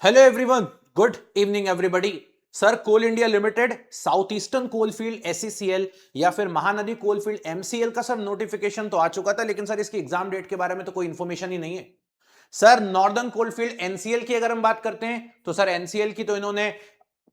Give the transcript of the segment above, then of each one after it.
Hello everyone, good evening everybody. Sir, Coal India Limited, South Eastern Coalfield SECL या फिर Mahanadi Coalfield MCL का sir notification तो आ चुका था, लेकिन सर इसकी एग्जाम डेट के बारे में तो कोई इंफॉर्मेशन ही नहीं है। सर, नॉर्दर्न कोलफील्ड एनसीएल की अगर हम बात करते हैं तो सर एनसीएल की तो इन्होंने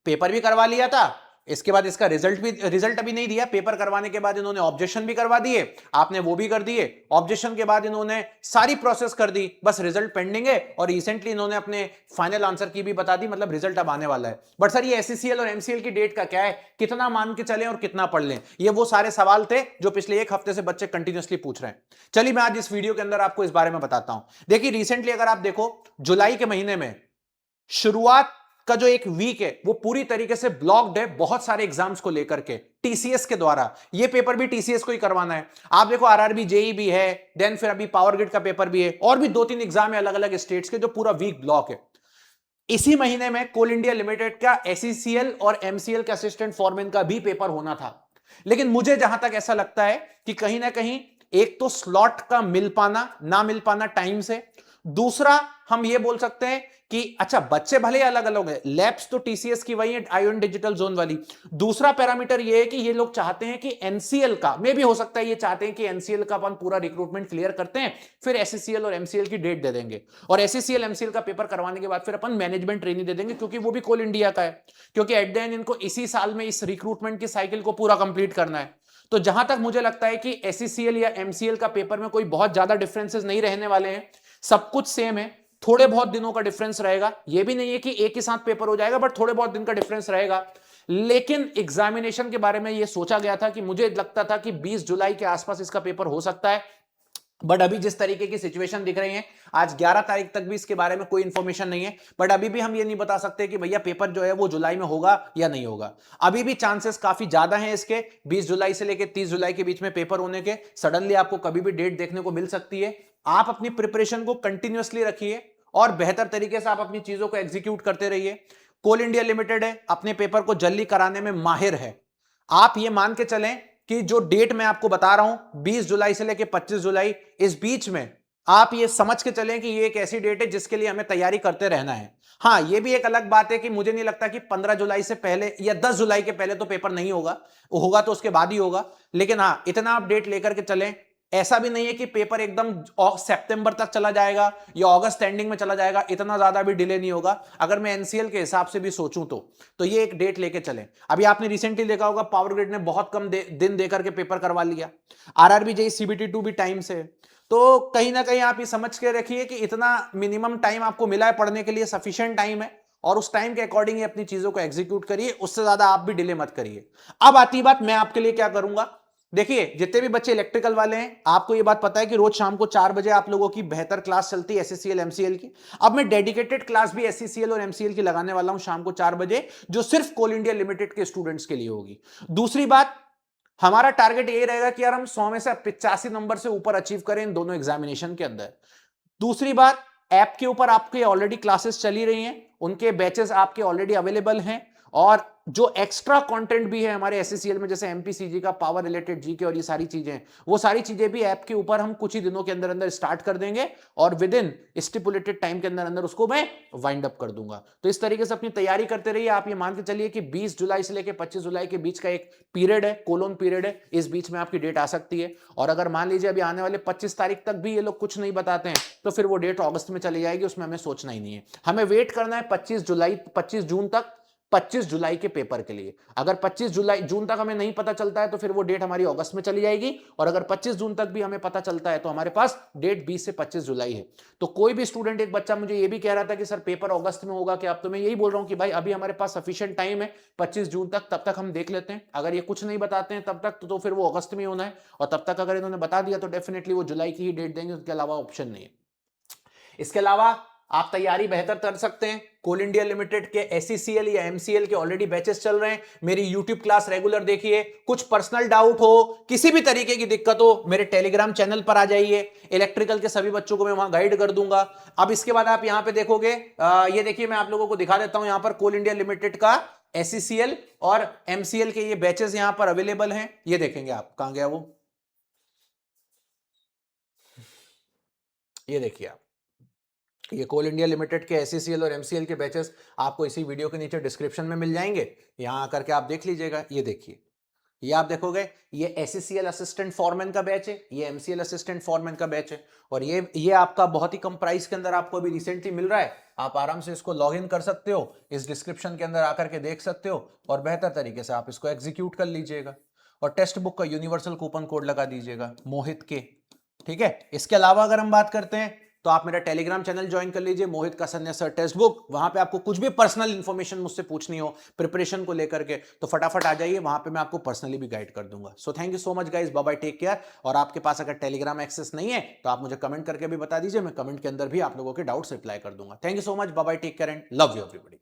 पेपर भी करवा लिया था। इसके बाद इसका रिजल्ट अभी नहीं दिया। पेपर करवाने के बाद इन्होंने ऑब्जेक्शन भी करवा दिए, आपने वो भी कर दिए। ऑब्जेक्शन के बाद इन्होंने सारी प्रोसेस कर दी, बस रिजल्ट पेंडिंग है। और रिसेंटली इन्होंने अपने फाइनल आंसर की भी बता दी, मतलब रिजल्ट अब आने वाला है। बट सर ये एससीसीएल और एमसीएल की डेट का क्या है, कितना मान के चलें और कितना पढ़ लें, ये वो सारे सवाल थे जो पिछले एक हफ्ते से बच्चे कंटिन्यूसली पूछ रहे हैं। चलिए मैं आज इस वीडियो के अंदर आपको इस बारे में बताता हूं। देखिए, रिसेंटली अगर आप देखो, जुलाई के महीने में शुरुआत का जो एक वीक है वो पूरी तरीके से ब्लॉक्ड है बहुत सारे एग्जाम्स को लेकर के, टीसीएस के द्वारा। ये पेपर भी टीसीएस को ही करवाना है। आप देखो, आरआरबी जेई भी है, देन फिर अभी पावर ग्रिड का पेपर भी है, और भी 2-3 एग्जाम है अलग अलग स्टेट्स के, जो पूरा वीक ब्लॉक है। इसी महीने में कोल इंडिया लिमिटेड का एसईसीएल और एमसीएल का असिस्टेंट फॉरमैन का भी पेपर होना था। लेकिन मुझे जहां तक ऐसा लगता है कि कहीं ना कहीं एक तो स्लॉट का मिल पाना ना मिल पाना टाइम से, दूसरा हम ये बोल सकते हैं कि अच्छा, बच्चे भले अलग अलग है, लैब्स तो टीसीएस की वही है, आईओएन डिजिटल जोन वाली। दूसरा पैरामीटर ये है कि ये लोग चाहते हैं कि एनसीएल का, मे भी हो सकता है ये चाहते हैं कि एनसीएल का अपन पूरा रिक्रूटमेंट क्लियर करते हैं, फिर एससीसीएल और एमसीएल की डेट दे देंगे, और एससीसीएल एमसीएल का पेपर करवाने के बाद फिर अपन मैनेजमेंट ट्रेनिंग दे देंगे, क्योंकि वो भी कोल इंडिया का है। क्योंकि एट द एंड इनको इसी साल में इस रिक्रूटमेंट की साइकिल को पूरा कंप्लीट करना है। तो जहां तक मुझे लगता है कि एससीसीएल या एमसीएल का पेपर में कोई बहुत ज्यादा डिफरेंसेस नहीं रहने वाले हैं, सब कुछ सेम है। थोड़े बहुत दिनों का डिफरेंस रहेगा, यह भी नहीं है कि एक ही साथ पेपर हो जाएगा, बट थोड़े बहुत दिन का डिफरेंस रहेगा। लेकिन एग्जामिनेशन के बारे में यह सोचा गया था कि मुझे लगता था कि 20 जुलाई के आसपास इसका पेपर हो सकता है। बट अभी जिस तरीके की सिचुएशन दिख रही है, आज 11 तारीख तक भी इसके बारे में कोई इंफॉर्मेशन नहीं है। बट अभी भी हम ये नहीं बता सकते कि भैया पेपर जो है वो जुलाई में होगा या नहीं होगा। अभी भी चांसेस काफी ज्यादा हैं इसके, 20 जुलाई से लेकर 30 जुलाई के बीच में पेपर होने के। सडनली आपको कभी भी डेट देखने को मिल सकती है। आप अपनी प्रिपरेशन को कंटिन्यूअसली रखिए और बेहतर तरीके से आप अपनी चीजों को एग्जीक्यूट करते रहिए। कोल इंडिया लिमिटेड है, अपने पेपर को जल्दी कराने में माहिर है। आप ये मान के चलें कि जो डेट मैं आपको बता रहा हूं, 20 जुलाई से लेकर 25 जुलाई, इस बीच में आप ये समझ के चलें कि ये एक ऐसी डेट है जिसके लिए हमें तैयारी करते रहना है। हां, ये भी एक अलग बात है कि मुझे नहीं लगता कि 15 जुलाई से पहले या 10 जुलाई के पहले तो पेपर नहीं होगा, होगा तो उसके बाद ही होगा। लेकिन हां, इतना आप डेट लेकर के चलें। ऐसा भी नहीं है कि पेपर एकदम सितंबर तक चला जाएगा या अगस्त एंडिंग में चला जाएगा, इतना ज्यादा भी डिले नहीं होगा। अगर मैं एनसीएल के हिसाब से भी सोचूं तो ये एक डेट लेके चलें। अभी आपने रिसेंटली देखा होगा, पावर ग्रिड ने बहुत कम दिन देकर के पेपर करवा लिया। आरआरबी जेई सीबीटी 2 भी टाइम से। तो कहीं ना कहीं आप ये समझ के रखिए कि इतना मिनिमम टाइम आपको मिला है पढ़ने के लिए, सफिशिएंट टाइम है, और उस टाइम के अकॉर्डिंग ही अपनी चीजों को एग्जीक्यूट करिए। उससे ज्यादा आप भी डिले मत करिए। अब आती बात मैं आपके लिए क्या करूंगा। देखिए, जितने भी बच्चे इलेक्ट्रिकल वाले हैं, आपको ये बात पता है कि रोज शाम को 4 बजे आप लोगों की बेहतर क्लास चलती है एससीसीएल एमसीएल की। अब मैं डेडिकेटेड क्लास भी एससीसीएल और एमसीएल की लगाने वाला हूं शाम को 4 बजे, जो सिर्फ कोल इंडिया लिमिटेड के स्टूडेंट्स के लिए होगी। दूसरी बात, हमारा टारगेट ये रहेगा कि यार हम 100 में से 85 नंबर से ऊपर अचीव करें इन दोनों एग्जामिनेशन के अंदर। दूसरी बात, ऐप के ऊपर आपके ऑलरेडी क्लासेस चली रही हैं, उनके बैचेस आपके ऑलरेडी अवेलेबल हैं। और जो एक्स्ट्रा कंटेंट भी है हमारे एससीसीएल में, जैसे एमपीसीजी का, पावर रिलेटेड जीके और ये सारी चीजें, वो सारी चीजें भी ऐप के ऊपर हम कुछ ही दिनों के अंदर अंदर स्टार्ट कर देंगे, और विद इन स्टिपुलेटेड टाइम के अंदर अंदर उसको मैं वाइंड अप कर दूंगा। तो इस तरीके से अपनी तैयारी करते रहिए। आप ये मान के चलिए कि 20 जुलाई से लेकर 25 जुलाई के बीच का एक पीरियड है, कोलोन पीरियड है, इस बीच में आपकी डेट आ सकती है। और अगर मान लीजिए अभी आने वाले 25 तारीख तक भी ये लोग कुछ नहीं बताते हैं, तो फिर वो डेट अगस्त में चली जाएगी, उसमें हमें सोचना ही नहीं है। हमें वेट करना है 25 जून तक, 25 जुलाई के पेपर के लिए। अगर 25 जुलाई जून तक हमें नहीं पता चलता है तो फिर वो डेट हमारी अगस्त में चली जाएगी, और अगर 25 जून तक भी हमें पता चलता है तो हमारे पास डेट 20 से 25 जुलाई है। तो कोई भी स्टूडेंट, एक बच्चा मुझे ये भी कह रहा था कि सर पेपर अगस्त में होगा क्या, अब तो मैं यही बोल रहा हूं कि भाई अभी हमारे पास सफिशिएंट टाइम है 25 जून तक, तब तक हम देख लेते हैं। अगर ये कुछ नहीं बताते हैं तब तक तो फिर वो अगस्त में होना है, और तब तक अगर इन्होंने बता दिया तो डेफिनेटली वो जुलाई की ही डेट देंगे, उसके अलावा ऑप्शन नहीं है। इसके अलावा आप तैयारी बेहतर कर सकते हैं। कोल इंडिया लिमिटेड के एससीसीएल या एमसीएल के ऑलरेडी बैचेस चल रहे हैं, मेरी यूट्यूब क्लास रेगुलर देखिए। कुछ पर्सनल डाउट हो, किसी भी तरीके की दिक्कत हो, मेरे टेलीग्राम चैनल पर आ जाइए। इलेक्ट्रिकल के सभी बच्चों को मैं वहां गाइड कर दूंगा। अब इसके बाद आप यहां पे देखोगे, ये देखिए, मैं आप लोगों को दिखा देता हूं, यहां पर कोल इंडिया लिमिटेड का एससीसीएल और एमसीएल के ये बैचेस यहां पर अवेलेबल हैं। ये देखेंगे आप, कहां गया वो, ये देखिए आप, ये कोल इंडिया लिमिटेड के एससीसीएल और एमसीएल के बैचेस आपको इसी वीडियो के नीचे डिस्क्रिप्शन में मिल जाएंगे, यहां आकर के आप देख लीजिएगा। ये देखिए, ये आप देखोगे, ये एससीसीएल असिस्टेंट फॉरमैन का बैच है, ये एमसीएल असिस्टेंट फॉरमैन का बैच है, और ये आपका बहुत ही कम प्राइस के अंदर आपको अभी रिसेंटली मिल रहा है। आप आराम से इसको लॉग इन कर सकते हो, इस डिस्क्रिप्शन के अंदर आकर के देख सकते हो, और बेहतर तरीके से आप इसको एग्जीक्यूट कर लीजिएगा, और टेक्स्ट बुक का यूनिवर्सल कूपन कोड लगा दीजिएगा मोहित के। ठीक है, इसके अलावा अगर हम बात करते हैं तो आप मेरा टेलीग्राम चैनल ज्वाइन कर लीजिए, मोहित कसन्या सर टेक्स्ट बुक। वहां पे आपको कुछ भी पर्सनल इंफॉर्मेशन मुझसे पूछनी हो प्रिपरेशन को लेकर के, तो फटाफट आ जाइए, वहां पे मैं आपको पर्सनली भी गाइड कर दूंगा। So thank you so much guys, bye bye, take care. और आपके पास अगर टेलीग्राम एक्सेस नहीं है तो आप मुझे कमेंट करके भी बता दीजिए, मैं कमेंट के अंदर भी आप लोगों के डाउट्स रिप्लाई कर दूंगा। Thank you so much, bye bye, take care and love you everybody.